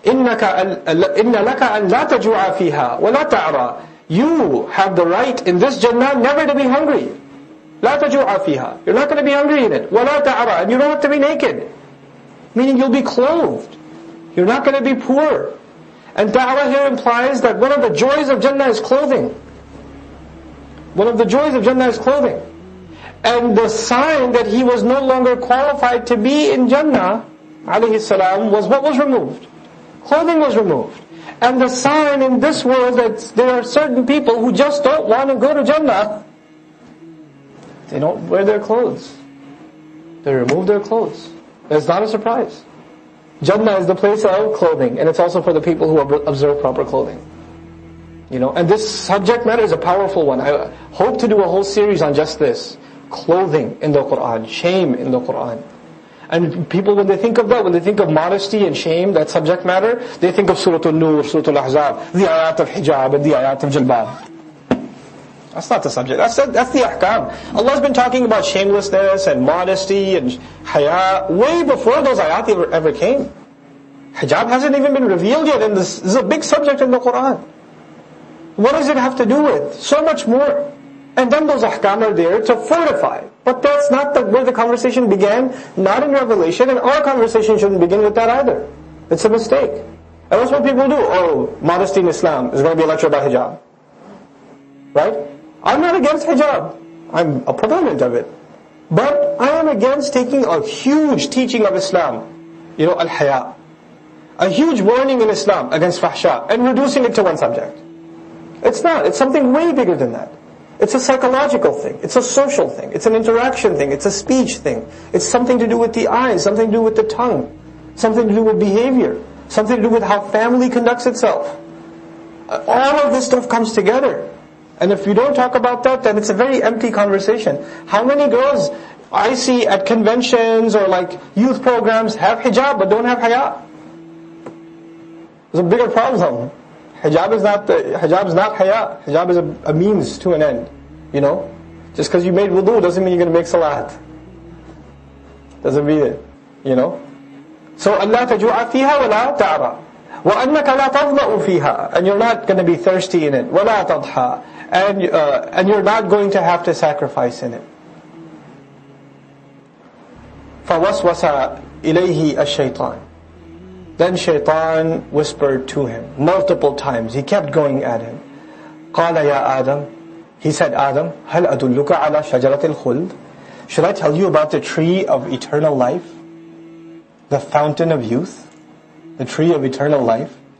إِنَّ لَكَ أَن لَا تَجُوعَ فِيهَا وَلَا تَعْرَى. You have the right in this Jannah never to be hungry. لَا تَجُوعَ فِيهَا. You're not going to be hungry in it. وَلَا تَعْرَى. And you don't have to be naked. Meaning you'll be clothed. You're not going to be poor. And ta'ara here implies that one of the joys of Jannah is clothing. One of the joys of Jannah is clothing. And the sign that he was no longer qualified to be in Jannah, alayhi salam, was what was removed? Clothing was removed. And the sign in this world that there are certain people who just don't want to go to Jannah. They don't wear their clothes. They remove their clothes. It's not a surprise. Jannah is the place of clothing, and it's also for the people who observe proper clothing. And this subject matter is a powerful one. I hope to do a whole series on just this. Clothing in the Qur'an, shame in the Qur'an. And people, when they think of that, when they think of modesty and shame, that subject matter, they think of Surah Al-Nur, Surah Al-Ahzab, the ayat of hijab and the ayat of jilbab. That's not the subject. That's the ahkam. Allah's been talking about shamelessness and modesty and haya way before those ayat ever came. Hijab hasn't even been revealed yet, and this is a big subject in the Qur'an. What does it have to do with? So much more. And then those ahkam are there to fortify. But that's not where the conversation began, not in Revelation, and our conversation shouldn't begin with that either. It's a mistake. And that's what people do. Oh, modesty in Islam is going to be a lecture about hijab. Right? I'm not against hijab. I'm a proponent of it. But I am against taking a huge teaching of Islam, al-haya. A huge warning in Islam against fahsha, and reducing it to one subject. It's not. It's something way bigger than that. It's a psychological thing. It's a social thing. It's an interaction thing. It's a speech thing. It's something to do with the eyes, something to do with the tongue, something to do with behavior, something to do with how family conducts itself. All of this stuff comes together. And if you don't talk about that, then it's a very empty conversation. How many girls I see at conventions or like youth programs have hijab but don't have haya? There's a bigger problem. Hijab is not haya. Hijab is a means to an end. Just because you made wudu doesn't mean you're going to make salat. Doesn't mean it. So Allah tajua fiha wa la ta'ra. Wa annaka la tadma'u fiha. And you're not going to be thirsty in it. Wa la tadha. And you're not going to have to sacrifice in it. فَوَسْوَسَ إِلَيْهِ الشَّيْطَانِ. Then shaitan whispered to him multiple times. He kept going at him. قَالَ يَا آدَمْ. He said, Adam, هَلْ أَدُلُّكَ عَلَى شَجَرَةِ الْخُلْدِ. Should I tell you about the tree of eternal life? The fountain of youth? The tree of eternal life?